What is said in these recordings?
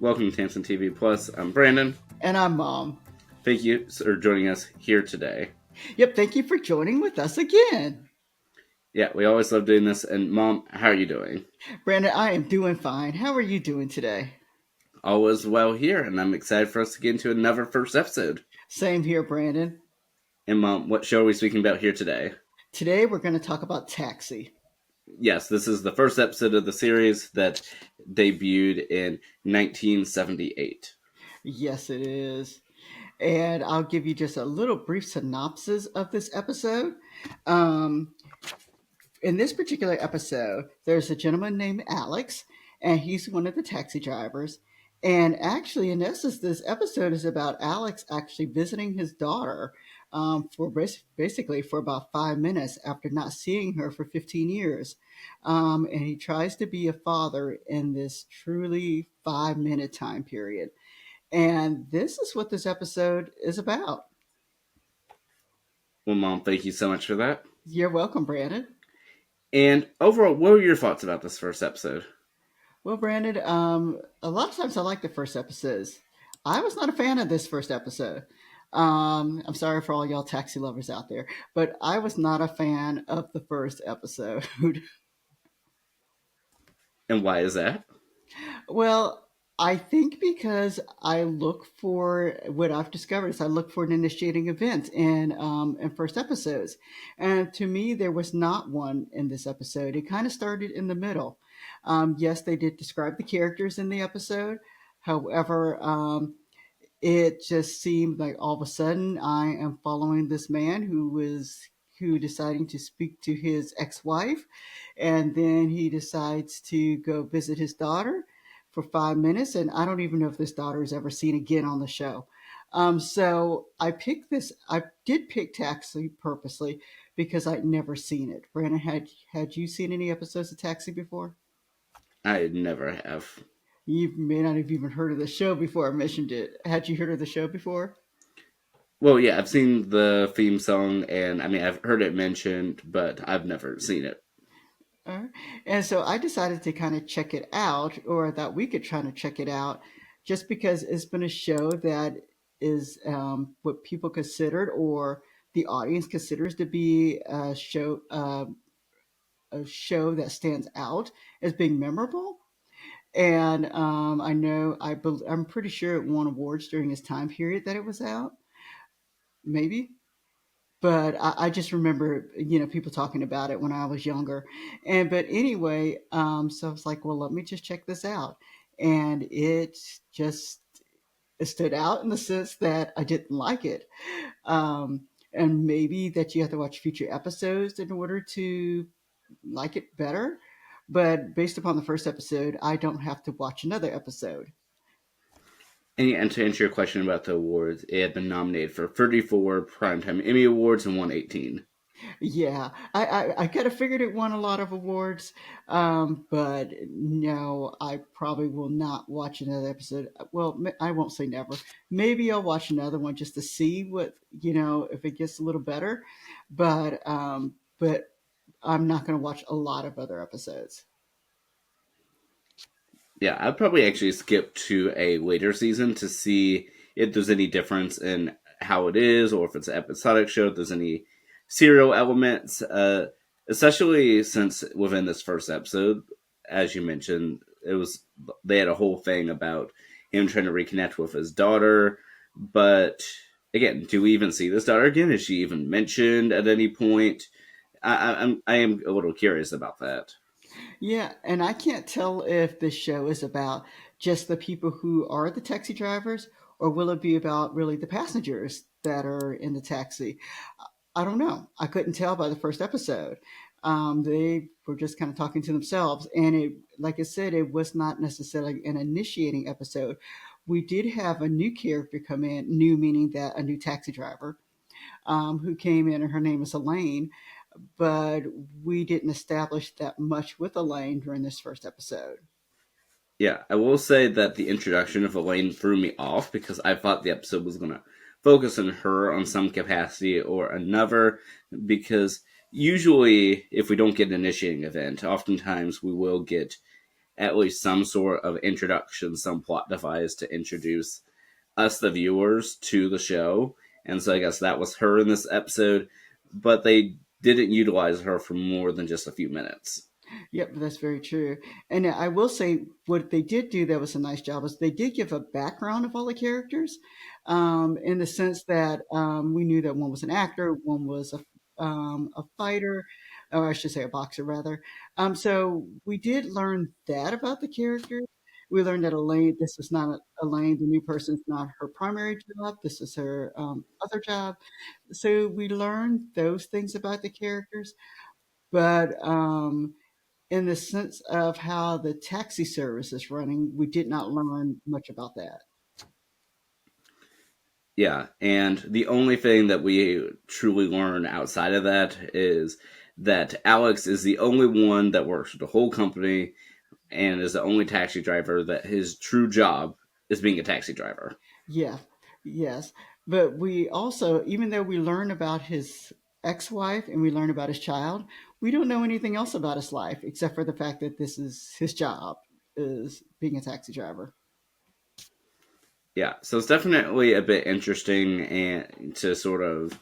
Welcome to Tansson TV Plus. I'm Brandon. And I'm Mom. Thank you for joining us here today. Yep, thank you for joining with us again. Yeah, we always love doing this. And Mom, how are you doing? Brandon, I am doing fine. How are you doing today? All is well here, and I'm excited for us to get into another first episode. Same here, Brandon. And Mom, what show are we speaking about here today? Today we're going to talk about Taxi. Yes, this is the first episode of the series that debuted in 1978. Yes, it is. And I'll give you just a little brief synopsis of this episode. Um, in this particular episode, there's a gentleman named Alex, and he's one of the taxi drivers. And actually, in essence, this episode is about Alex actually visiting his daughter for basically for about 5 minutes after not seeing her for 15 years. And he tries to be a father in this truly 5 minute time period. And this is what this episode is about. Well, Mom, thank you so much for that. You're welcome, Brandon. And overall, what were your thoughts about this first episode? Well, Brandon, a lot of times I like the first episodes. I was not a fan of this first episode. I'm sorry for all y'all taxi lovers out there, but I was not a fan of the first episode. And why is that? Well, I think because I look for what I've discovered is I look for an initiating event in first episodes, and to me there was not one in this episode. It kind of started in the middle. Yes, they did describe the characters in the episode. However, it just seemed like all of a sudden I am following this man who deciding to speak to his ex-wife, and then he decides to go visit his daughter for 5 minutes, and I don't even know if this daughter is ever seen again on the show. So I picked this. I did pick Taxi purposely because I'd never seen it. Brandon, had you seen any episodes of Taxi before? I never have. You may not have even heard of the show before I mentioned it. Had you heard of the show before? Well, yeah, I've seen the theme song, and I mean, I've heard it mentioned, but I've never seen it. And so I decided to kind of check it out, or that we could try to check it out, just because it's been a show that is what people considered, or the audience considers to be a show that stands out as being memorable. And I know I'm pretty sure it won awards during its time period that it was out, maybe. But I just remember, people talking about it when I was younger. But anyway, so I was like, well, let me just check this out. And it stood out in the sense that I didn't like it. And maybe that you have to watch future episodes in order to like it better. But based upon the first episode, I don't have to watch another episode. And to answer your question about the awards, it had been nominated for 34 Primetime Emmy Awards and won 18. Yeah, I kind of figured it won a lot of awards, but no, I probably will not watch another episode. Well, I won't say never. Maybe I'll watch another one just to see what, if it gets a little better. But I'm not going to watch a lot of other episodes. Yeah, I'd probably actually skip to a later season to see if there's any difference in how it is, or if it's an episodic show, if there's any serial elements, especially since within this first episode, as you mentioned, they had a whole thing about him trying to reconnect with his daughter. But again, do we even see this daughter again? Is she even mentioned at any point? I am a little curious about that. Yeah, and I can't tell if this show is about just the people who are the taxi drivers, or will it be about really the passengers that are in the taxi? I don't know. I couldn't tell by the first episode. They were just kind of talking to themselves, and like I said, it was not necessarily an initiating episode. We did have a new character come in, new meaning that a new taxi driver who came in, and her name is Elaine. But we didn't establish that much with Elaine during this first episode. Yeah, I will say that the introduction of Elaine threw me off because I thought the episode was going to focus on her on some capacity or another. Because usually, if we don't get an initiating event, oftentimes we will get at least some sort of introduction, some plot device to introduce us, the viewers, to the show. And so I guess that was her in this episode, but they didn't utilize her for more than just a few minutes. Yep, that's very true. And I will say what they did do that was a nice job was they did give a background of all the characters, in the sense that we knew that one was an actor, one was a fighter, or I should say a boxer rather. So we did learn that about the characters. We learned that Elaine, this is not Elaine, the new person is not her primary job. This is her other job. So we learned those things about the characters. But in the sense of how the taxi service is running, we did not learn much about that. Yeah, and the only thing that we truly learn outside of that is that Alex is the only one that works for the whole company and is the only taxi driver that his true job is being a taxi driver. Yeah, yes. But we also, even though we learn about his ex wife and we learn about his child, we don't know anything else about his life except for the fact that this is his job, is being a taxi driver. Yeah, so it's definitely a bit interesting and to sort of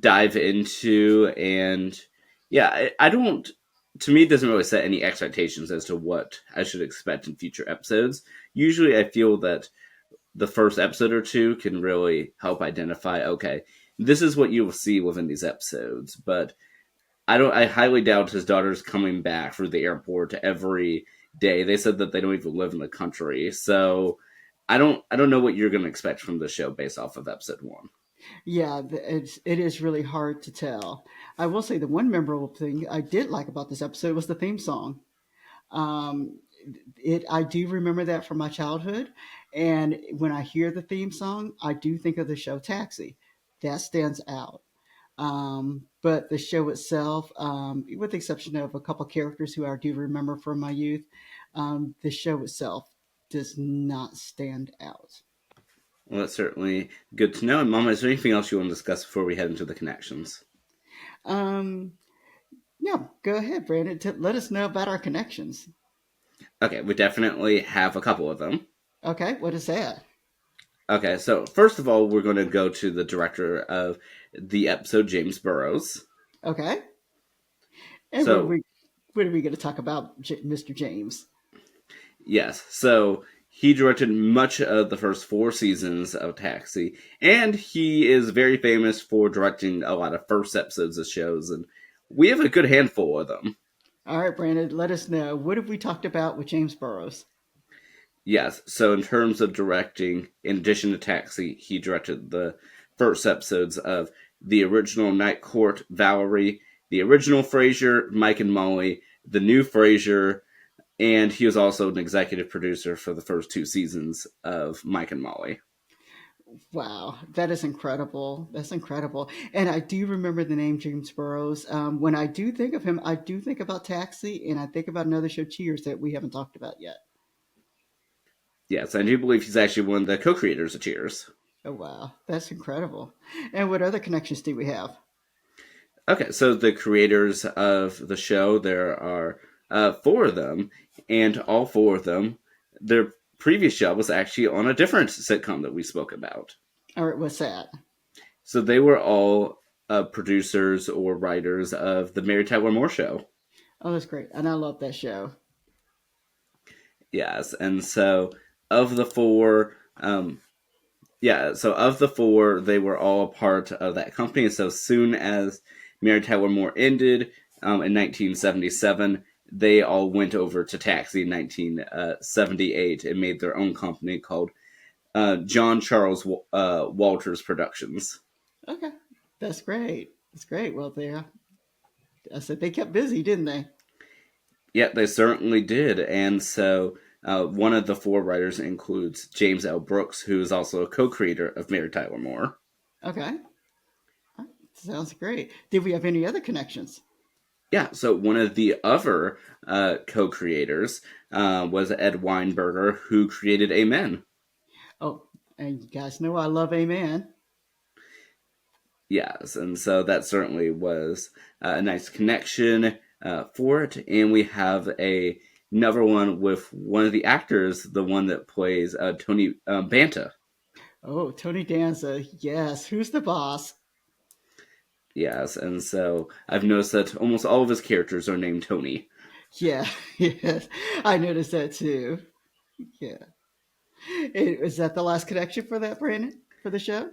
dive into. And yeah, I don't. To me, it doesn't really set any expectations as to what I should expect in future episodes. Usually, I feel that the first episode or two can really help identify. Okay, this is what you will see within these episodes, but I don't. I highly doubt his daughter's coming back through the airport every day. They said that they don't even live in the country, so I don't. I don't know what you're going to expect from the show based off of episode one. Yeah, it is really hard to tell. I will say the one memorable thing I did like about this episode was the theme song. Um, I do remember that from my childhood, and when I hear the theme song, I do think of the show Taxi. That stands out. But the show itself, with the exception of a couple characters who I do remember from my youth, the show itself does not stand out. Well, that's certainly good to know. And Mama, is there anything else you want to discuss before we head into the connections? Um, yeah, go ahead, Brandon. Let us know about our connections. Okay, we definitely have a couple of them. Okay, what is that? Okay, so first of all, we're going to go to the director of the episode, James Burrows. Okay, and So, what are we going to talk about, Mr. James? yes, so he directed much of the first four seasons of Taxi, and he is very famous for directing a lot of first episodes of shows, and we have a good handful of them. All right, Brandon, let us know. What have we talked about with James Burrows? Yes, so in terms of directing, in addition to Taxi, he directed the first episodes of the original Night Court, Valerie, the original Frasier, Mike and Molly, the new Frasier, and he was also an executive producer for the first two seasons of Mike and Molly. Wow, that is incredible. That's incredible. And I do remember the name James Burrows. When I do think of him, I do think about Taxi and I think about another show, Cheers, that we haven't talked about yet. Yes, I do believe he's actually one of the co-creators of Cheers. Oh, wow, that's incredible. And what other connections do we have? Okay, so the creators of the show, there are four of them, and all four of them, their previous show was actually on a different sitcom that we spoke about. All right, what's that? So they were all producers or writers of the Mary Tyler Moore Show. Oh, that's great. And I love that show. Yes, and so of the four, so of the four, they were all a part of that company. So soon as Mary Tyler Moore ended in 1977, they all went over to Taxi in 1978 and made their own company called John Charles Walters Productions. Okay, that's great. That's great. Well, I said they kept busy, didn't they? Yeah, they certainly did. And so one of the four writers includes James L. Brooks, who is also a co-creator of Mary Tyler Moore. Okay, sounds great. Did we have any other connections? Yeah, so one of the other co-creators was Ed Weinberger, who created Amen. Oh, and you guys know I love Amen. Yes, and so that certainly was a nice connection for it. And we have a another one with one of the actors, the one that plays Tony Banta. Oh, Tony Danza. Yes. Who's the boss? Yes, and so I've noticed that almost all of his characters are named Tony. Yeah. Yes. I noticed that too. Yeah. Is that the last connection for that, Brandon? For the show?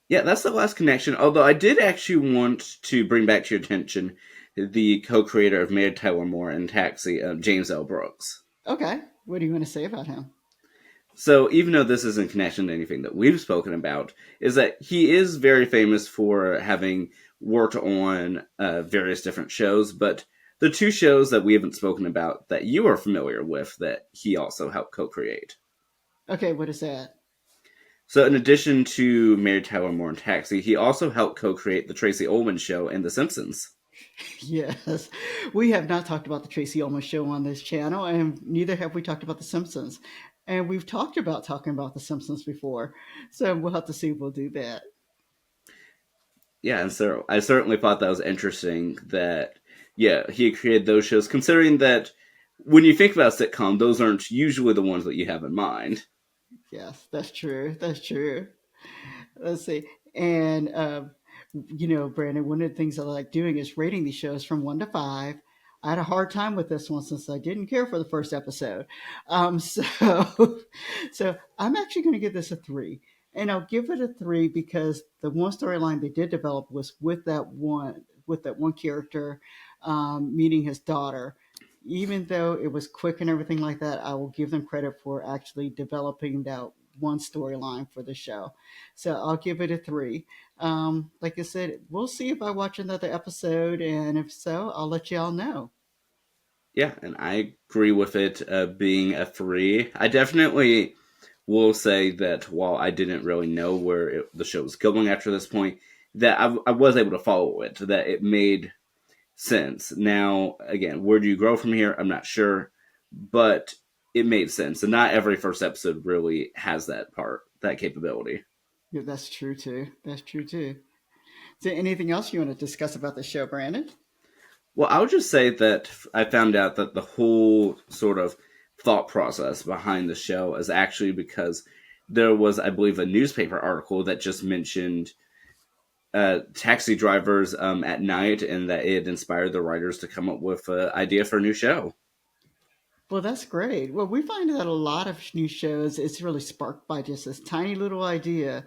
Yeah, that's the last connection. Although I did actually want to bring back to your attention the co-creator of Mary Tyler Moore and Taxi, James L. Brooks. Okay. What do you want to say about him? So even though this isn't connection to anything that we've spoken about, is that he is very famous for having worked on various different shows, but the two shows that we haven't spoken about that you are familiar with that he also helped co-create. Okay. What is that? So in addition to Mary Tyler Moore and Taxi, he also helped co-create the Tracy Ullman Show and The Simpsons. Yes. We have not talked about the Tracy Ullman show on this channel, and neither have we talked about The Simpsons. And we've talked about talking about The Simpsons before. So we'll have to see if we'll do that. Yeah, and so I certainly thought that was interesting that, yeah, he created those shows, considering that when you think about a sitcom, those aren't usually the ones that you have in mind. Yes, that's true. That's true. Let's see. And, Brandon, one of the things I like doing is rating these shows from 1 to 5. I had a hard time with this one since I didn't care for the first episode. So, so I'm actually going to give this a 3. And I'll give it a 3 because the one storyline they did develop was with that one character meeting his daughter. Even though it was quick and everything like that, I will give them credit for actually developing that one storyline for the show. So I'll give it a 3. Like I said, we'll see if I watch another episode, and if so, I'll let y'all know. Yeah, and I agree with it being a 3. I definitely will say that while I didn't really know where the show was going after this point, that I was able to follow it, that it made sense. Now, again, where do you grow from here? I'm not sure, but it made sense. And not every first episode really has that capability. Yeah, that's true too. That's true too. Is there anything else you want to discuss about the show, Brandon? Well, I would just say that I found out that the whole sort of thought process behind the show is actually because there was, I believe, a newspaper article that just mentioned taxi drivers at night, and that it inspired the writers to come up with an idea for a new show. Well, that's great. Well, we find that a lot of new shows it's really sparked by just this tiny little idea,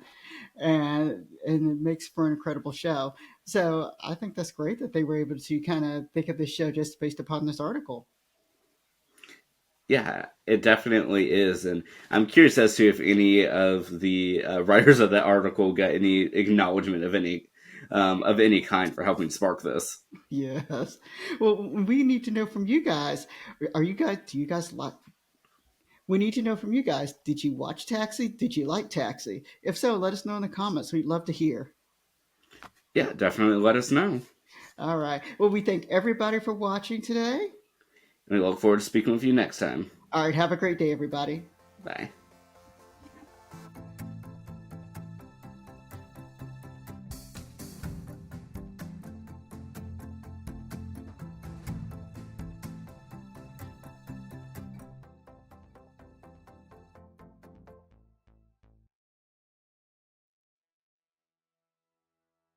and it makes for an incredible show. So I think that's great that they were able to kind of think of this show just based upon this article. Yeah, it definitely is, and I'm curious as to if any of the writers of that article got any acknowledgement of any kind for helping spark this. Yes. Well, we need to know from you guys. Are you guys? Do you guys like? We need to know from you guys. Did you watch Taxi? Did you like Taxi? If so, let us know in the comments. We'd love to hear. Yeah, definitely let us know. All right. Well, we thank everybody for watching today. We look forward to speaking with you next time. All right. Have a great day, everybody. Bye.